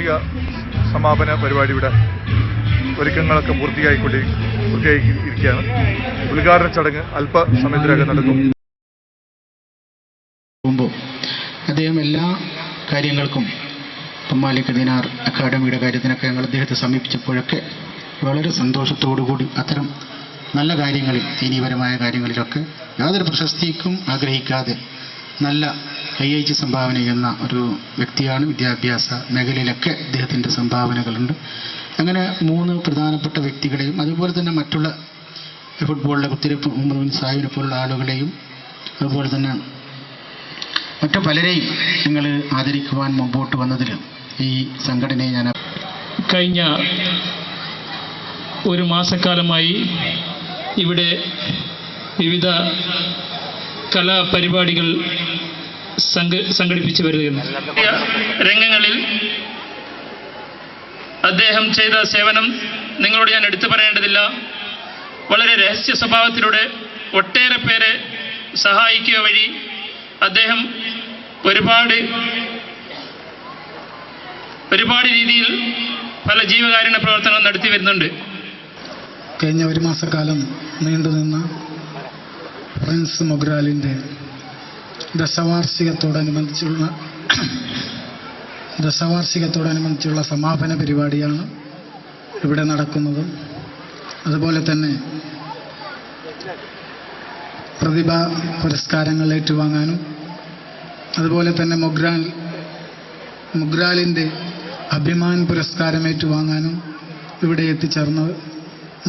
വാർഷിക സമാപന പരിപാടിയുടെ ഒരുക്കങ്ങളൊക്കെ പൂർത്തിയായിരിക്കുകയാണ്. ഉദ്ഘാടന ചടങ്ങ് അല്പസമയത്തിനകം നടക്കും. അദ്ദേഹം എല്ലാ കാര്യങ്ങൾക്കും മാലിക് ദിനാർ അക്കാഡമിയുടെ കാര്യത്തിനൊക്കെ ഞങ്ങൾ അദ്ദേഹത്തെ സമീപിച്ചപ്പോഴൊക്കെ വളരെ സന്തോഷത്തോടുകൂടി അത്തരം നല്ല കാര്യങ്ങളിൽ, ദീനീപരമായ കാര്യങ്ങളിലൊക്കെ യാതൊരു പ്രശസ്തിക്കും ആഗ്രഹിക്കാതെ നല്ല കൈയച്ച് സംഭാവന ചെയ്യുന്ന ഒരു വ്യക്തിയാണ്. വിദ്യാഭ്യാസ മേഖലയിലൊക്കെ അദ്ദേഹത്തിൻ്റെ സംഭാവനകളുണ്ട്. അങ്ങനെ 3 പ്രധാനപ്പെട്ട വ്യക്തികളെയും അതുപോലെ തന്നെ മറ്റുള്ള ഫുട്ബോളിലെ കുത്തിരിപ്പ് മുഹമ്മദ് ബിൻ സാഹിബിനെ പോലുള്ള ആളുകളെയും അതുപോലെ തന്നെ മറ്റു പലരെയും നിങ്ങൾ ആദരിക്കുവാൻ മുമ്പോട്ട് വന്നതിൽ ഈ സംഘടനയെ ഞാൻ കഴിഞ്ഞ ഒരു മാസക്കാലമായി ഇവിടെ വിവിധ കലാപരിപാടികൾ സംഘടിപ്പിച്ചു വരികയാണ്. രംഗങ്ങളിൽ അദ്ദേഹം ചെയ്ത സേവനം നിങ്ങളോട് ഞാൻ എടുത്തു പറയേണ്ടതില്ല. വളരെ രഹസ്യ സ്വഭാവത്തിലൂടെ ഒട്ടേറെ പേരെ സഹായിക്കുക വഴി അദ്ദേഹം ഒരുപാട് രീതിയിൽ പല ജീവകാരുണ്യ പ്രവർത്തനങ്ങൾ നടത്തി വരുന്നുണ്ട്. കഴിഞ്ഞ ഒരു മാസക്കാലം നീണ്ടുനിന്ന പ്രിൻസ് മൊഗ്രാലിൻ്റെ ദശവാർഷികത്തോടനുബന്ധിച്ചുള്ള സമാപന പരിപാടിയാണ് ഇവിടെ നടക്കുന്നത്. അതുപോലെ തന്നെ പ്രതിഭാ പുരസ്കാരങ്ങൾ ഏറ്റുവാങ്ങാനും അതുപോലെ തന്നെ മൊഗ്രാലിൻ്റെ അഭിമാൻ പുരസ്കാരം ഏറ്റുവാങ്ങാനും ഇവിടെ എത്തിച്ചേർന്ന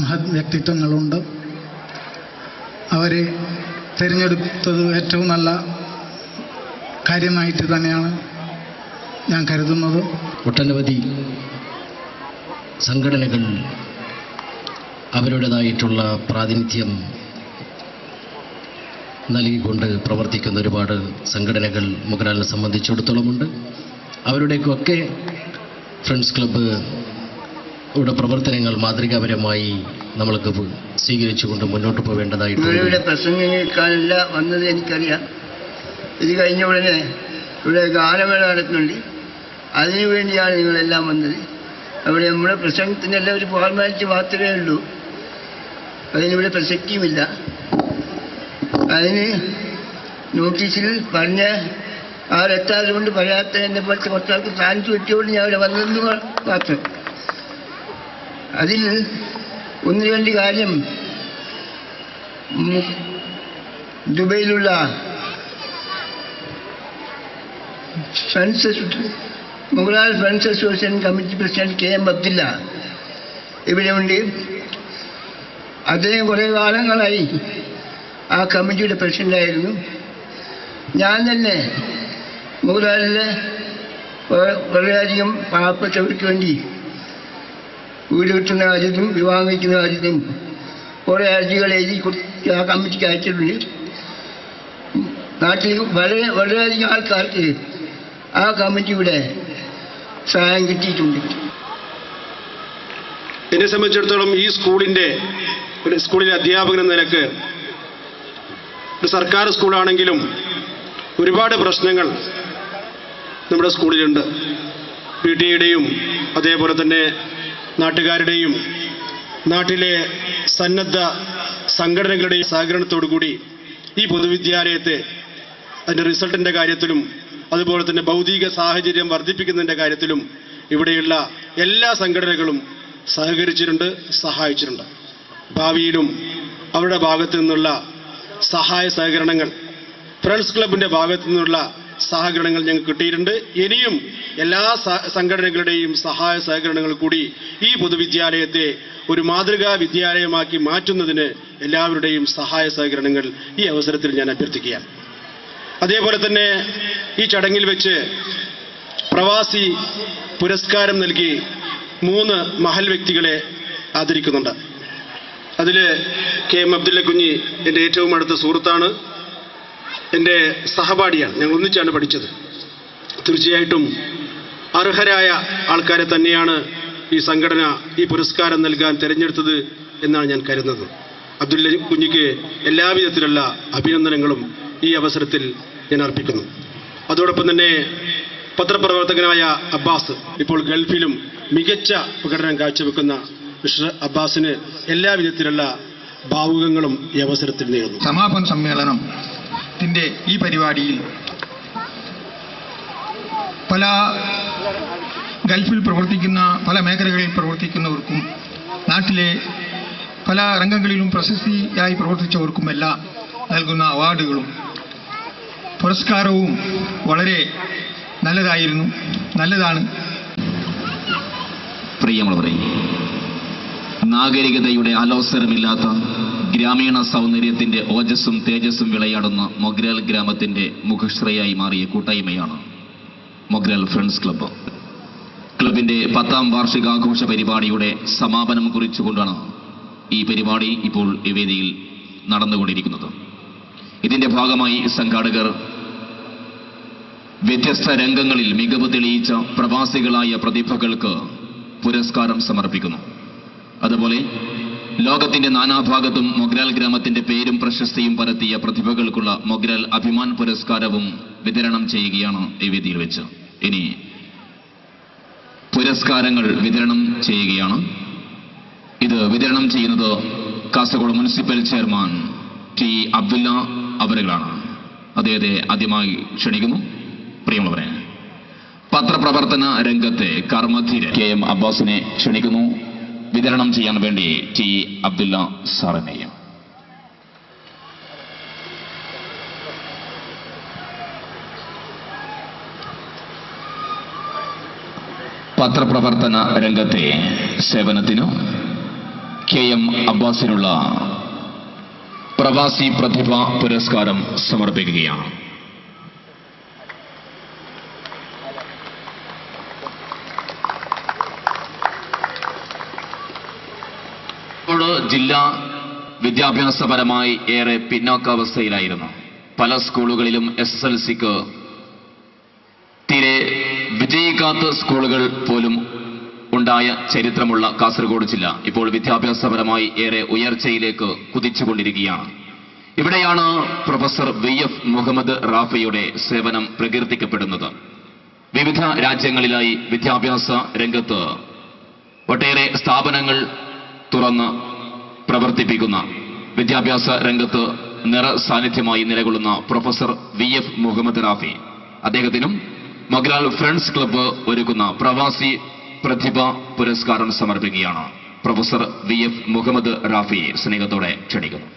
മഹത് വ്യക്തിത്വങ്ങളുണ്ട്. അവരെ തിരഞ്ഞെടുത്തത് ഏറ്റവും നല്ല കാര്യമായിട്ട് തന്നെയാണ് ഞാൻ കരുതുന്നത്. ഒട്ടനവധി സംഘടനകൾ അവരുടേതായിട്ടുള്ള പ്രാതിനിധ്യം നൽകിക്കൊണ്ട് പ്രവർത്തിക്കുന്ന ഒരുപാട് സംഘടനകൾ മൊഗ്രാലിനെ സംബന്ധിച്ചിടത്തോളമുണ്ട്. അവരുടെയൊക്കെ ഫ്രണ്ട്സ് ക്ലബ്ബ് ഇവിടെ പ്രവർത്തനങ്ങൾ മാതൃകാപരമായി നമ്മൾക്ക് സ്വീകരിച്ചുകൊണ്ട് മുന്നോട്ട് പോവേണ്ടതായിട്ടുണ്ട്. ഇവിടെ പ്രസംഗം കേൾക്കാനല്ല വന്നത് എനിക്കറിയാം. ഇത് കഴിഞ്ഞ ഉടനെ ഇവിടെ ഗാനമേള നടക്കുന്നുണ്ട്. അതിനു വേണ്ടിയാണ് നിങ്ങളെല്ലാം വന്നത്. അവിടെ നമ്മുടെ പ്രസംഗത്തിനെല്ലാം ഒരു ഫോർമാലിറ്റി മാത്രമേ ഉള്ളൂ. അതിനിവിടെ പ്രസക്തിയുമില്ല. അതിന് നോട്ടീസിൽ പറഞ്ഞ ആരെത്താതെ കൊണ്ട് പറയാത്ത എന്നെ പോലത്തെ കുറച്ചാൾക്ക് ചാൻസ് കിട്ടിയോണ്ട് ഞാൻ ഇവിടെ വന്നതെന്ന് മാത്രം. അതിൽ 1-2 കാര്യം ദുബൈയിലുള്ള Mogral friends association committee president KM Abdulla ഇവിടെ ഉണ്ട്. അദ്ദേഹം കുറേ കാലങ്ങളായി ആ കമ്മിറ്റിയുടെ പ്രസിഡൻ്റായിരുന്നു. ഞാൻ തന്നെ മൊഗ്രാലിലെ വളരെയധികം പാവപ്പെട്ടവർക്ക് വേണ്ടി വീട് കിട്ടുന്ന കാര്യത്തിലും വിവാഹം വയ്ക്കുന്ന കാര്യത്തിലും കുറേ അർജികൾ എഴുതി ആ കമ്മിറ്റിക്ക് അയച്ചിട്ടുണ്ട്. നാട്ടിൽ വളരെയധികം ആൾക്കാർക്ക് ആ കമ്മിറ്റിയുടെ സഹായം കിട്ടിയിട്ടുണ്ട്. എന്നെ സംബന്ധിച്ചിടത്തോളം ഈ സ്കൂളിലെ അധ്യാപകൻ എന്ന നിലക്ക് ഒരു സർക്കാർ സ്കൂളാണെങ്കിലും ഒരുപാട് പ്രശ്നങ്ങൾ നമ്മുടെ സ്കൂളിലുണ്ട്. PTA-യുടെയും അതേപോലെ തന്നെ നാട്ടുകാരുടെയും നാട്ടിലെ സന്നദ്ധ സംഘടനകളുടെയും സഹകരണത്തോടു കൂടി ഈ പൊതുവിദ്യാലയത്തെ അതിൻ്റെ റിസൾട്ടിൻ്റെ കാര്യത്തിലും അതുപോലെ തന്നെ ഭൗതിക സാഹചര്യം വർദ്ധിപ്പിക്കുന്നതിൻ്റെ കാര്യത്തിലും ഇവിടെയുള്ള എല്ലാ സംഘടനകളും സഹകരിച്ചിട്ടുണ്ട്, സഹായിച്ചിട്ടുണ്ട്. ഭാവിയിലും അവരുടെ ഭാഗത്തു നിന്നുള്ള സഹായ സഹകരണങ്ങൾ, ഫ്രണ്ട്സ് ക്ലബിൻ്റെ ഭാഗത്തു നിന്നുള്ള സഹകരണങ്ങൾ ഞങ്ങൾക്ക് കിട്ടിയിട്ടുണ്ട്. ഇനിയും എല്ലാ സംഘടനകളുടെയും സഹായ സഹകരണങ്ങൾ കൂടി ഈ പൊതുവിദ്യാലയത്തെ ഒരു മാതൃകാ വിദ്യാലയമാക്കി മാറ്റുന്നതിന് എല്ലാവരുടെയും സഹായ സഹകരണങ്ങൾ ഈ അവസരത്തിൽ ഞാൻ അഭ്യർത്ഥിക്കുകയാണ്. അതേപോലെ തന്നെ ഈ ചടങ്ങിൽ വെച്ച് പ്രവാസി പുരസ്കാരം നൽകി 3 മഹൽ വ്യക്തികളെ ആദരിക്കുന്നുണ്ട്. അതിൽ KM അബ്ദുല്ല കുഞ്ഞി എൻ്റെ ഏറ്റവും അടുത്ത സുഹൃത്താണ്, എൻ്റെ സഹപാഠിയാണ്. ഞങ്ങൾ ഒന്നിച്ചാണ് പഠിച്ചത്. തീർച്ചയായിട്ടും അർഹരായ ആൾക്കാരെ തന്നെയാണ് ഈ സംഘടന ഈ പുരസ്കാരം നൽകാൻ തിരഞ്ഞെടുത്തത് എന്നാണ് ഞാൻ കരുതുന്നത്. അബ്ദുല്ല കുഞ്ഞിക്ക് എല്ലാവിധത്തിലുള്ള അഭിനന്ദനങ്ങളും ഈ അവസരത്തിൽ ഞാൻ അർപ്പിക്കുന്നു. അതോടൊപ്പം തന്നെ പത്രപ്രവർത്തകനായ അബ്ബാസ് ഇപ്പോൾ ഗൾഫിലും മികച്ച പ്രകടനം കാഴ്ചവെക്കുന്ന മിസ്റ്റർ അബ്ബാസിന് എല്ലാവിധത്തിലുള്ള ഭാവുകങ്ങളും ഈ അവസരത്തിൽ നേരുന്നു. സമാപന സമ്മേളനത്തിൻ്റെ ഈ പരിപാടിയിൽ പല ഗൾഫിൽ പ്രവർത്തിക്കുന്ന പല മേഖലകളിൽ പ്രവർത്തിക്കുന്നവർക്കും നാട്ടിലെ പല രംഗങ്ങളിലും പ്രശസ്തിയായി പ്രവർത്തിച്ചവർക്കുമെല്ലാം നൽകുന്ന അവാർഡുകളും പുരസ്കാരവും വളരെ നല്ലതാണ്. പ്രിയമുള്ളവരെ, നാഗരികതയുടെ ആലോസരമില്ലാത്ത ഗ്രാമീണ സൗന്ദര്യത്തിന്റെ ഓജസ്സും തേജസ്സും വിളയാടുന്ന മൊഗ്രാൽ ഗ്രാമത്തിന്റെ മുഖശ്രയായി മാറിയ കൂട്ടായ്മയാണ് മൊഗ്രാൽ ഫ്രണ്ട്സ് ക്ലബ്ബ്. ക്ലബിന്റെ 10ാം വാർഷികാഘോഷ പരിപാടിയുടെ സമാപനം കുറിച്ചുകൊണ്ടാണ് ഈ പരിപാടി ഇപ്പോൾ ഈ വേദിയിൽ നടന്നുകൊണ്ടിരിക്കുന്നത്. ഇതിന്റെ ഭാഗമായി സംഘാടകർ വ്യത്യസ്ത രംഗങ്ങളിൽ മികവ് തെളിയിച്ച പ്രവാസികളായ പ്രതിഭകൾക്ക് പുരസ്കാരം സമർപ്പിക്കുന്നു. അതുപോലെ ലോകത്തിന്റെ നാനാഭാഗത്തും മൊഗ്രാൽ ഗ്രാമത്തിന്റെ പേരും പ്രശസ്തിയും പരത്തിയ പ്രതിഭകൾക്കുള്ള മൊഗ്രാൽ അഭിമാൻ പുരസ്കാരവും വിതരണം ചെയ്യുകയാണ് ഈ വേദിയിൽ വെച്ച്. ഇനി പുരസ്കാരങ്ങൾ വിതരണം ചെയ്യുകയാണ്. ഇത് വിതരണം ചെയ്യുന്നത് Kasaragod municipal chairman T Abdulla അവരുകളാണ്. അദ്ദേഹത്തെ ആദ്യമായി ക്ഷണിക്കുന്നു. പ്രിയമുള്ളവരെ, പത്രപ്രവർത്തന രംഗത്തെ കർമ്മധീരൻ KM അബ്ബാസിനെ ക്ഷണിക്കുന്നു. വിതരണം ചെയ്യാൻ വേണ്ടി ടി അബ്ദുല്ല സാറിനെയും. പത്രപ്രവർത്തന രംഗത്തെ സേവനത്തിനു KM അബ്ബാസിനുള്ള പ്രവാസി പ്രതിഭ പുരസ്കാരം സമർപ്പിക്കുകയാണ്. ജില്ലാ വിദ്യാഭ്യാസപരമായി ഏറെ പിന്നോക്കാവസ്ഥയിലായിരുന്നു. പല സ്കൂളുകളിലും SSLCക്ക് തീരെ വിജയിക്കാത്ത സ്കൂളുകൾ പോലും ഉണ്ടായ ചരിത്രമുള്ള കാസർഗോഡ് ജില്ല ഇപ്പോൾ വിദ്യാഭ്യാസപരമായി ഏറെ ഉയർച്ചയിലേക്ക് കുതിച്ചുകൊണ്ടിരിക്കുകയാണ്. ഇവിടെയാണ് പ്രൊഫസർ VF മുഹമ്മദ് റാഫിയുടെ സേവനം പ്രകീർത്തിക്കപ്പെടുന്നത്. വിവിധ രാജ്യങ്ങളിലായി വിദ്യാഭ്യാസ രംഗത്ത് ഒട്ടേറെ സ്ഥാപനങ്ങൾ തുറന്ന് പ്രവർത്തിപ്പിക്കുന്ന, വിദ്യാഭ്യാസ രംഗത്ത് നിറസാന്നിധ്യമായി നിലകൊള്ളുന്ന പ്രൊഫസർ VF മുഹമ്മദ് റാഫി, അദ്ദേഹത്തിനും മൊഗ്രാൽ ഫ്രണ്ട്സ് ക്ലബ്ബ് ഒരുക്കുന്ന പ്രവാസി പ്രതിഭ പുരസ്കാരം സമർപ്പിക്കുകയാണ്. പ്രൊഫസർ VF മുഹമ്മദ് റാഫി സ്നേഹത്തോടെ ക്ഷണിക്കുന്നു.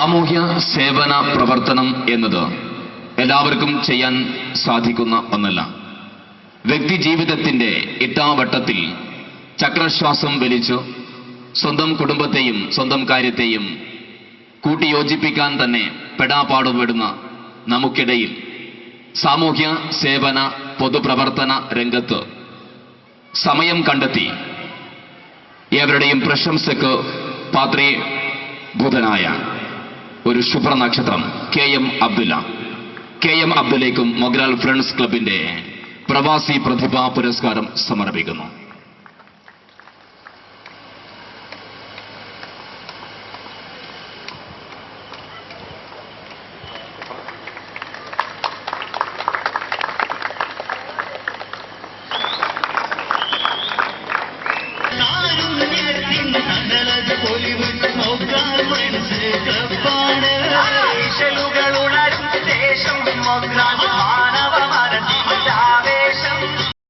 സാമൂഹ്യ സേവന പ്രവർത്തനം എന്നത് എല്ലാവർക്കും ചെയ്യാൻ സാധിക്കുന്ന ഒന്നല്ല. വ്യക്തി ജീവിതത്തിന്റെ ഇട്ടാവട്ടത്തിൽ ചക്രശ്വാസം വലിച്ചു സ്വന്തം കുടുംബത്തെയും സ്വന്തം കാര്യത്തെയും കൂട്ടിയോജിപ്പിക്കാൻ തന്നെ പെടാപാടുപെടുന്ന നമുക്കിടയിൽ സാമൂഹ്യ സേവന പൊതുപ്രവർത്തന രംഗത്ത് സമയം കണ്ടെത്തി ഏവരുടെയും പ്രശംസയ്ക്ക് പാത്രീഭൂതനായ ഒരു ശുഭ്ര നക്ഷത്രം KM അബ്ദുല്ല. KM അബ്ദുല്ലയ്ക്കും മൊഗ്രാൽ ഫ്രണ്ട്സ് ക്ലബിന്റെ പ്രവാസി പ്രതിഭാ പുരസ്കാരം സമർപ്പിക്കുന്നു.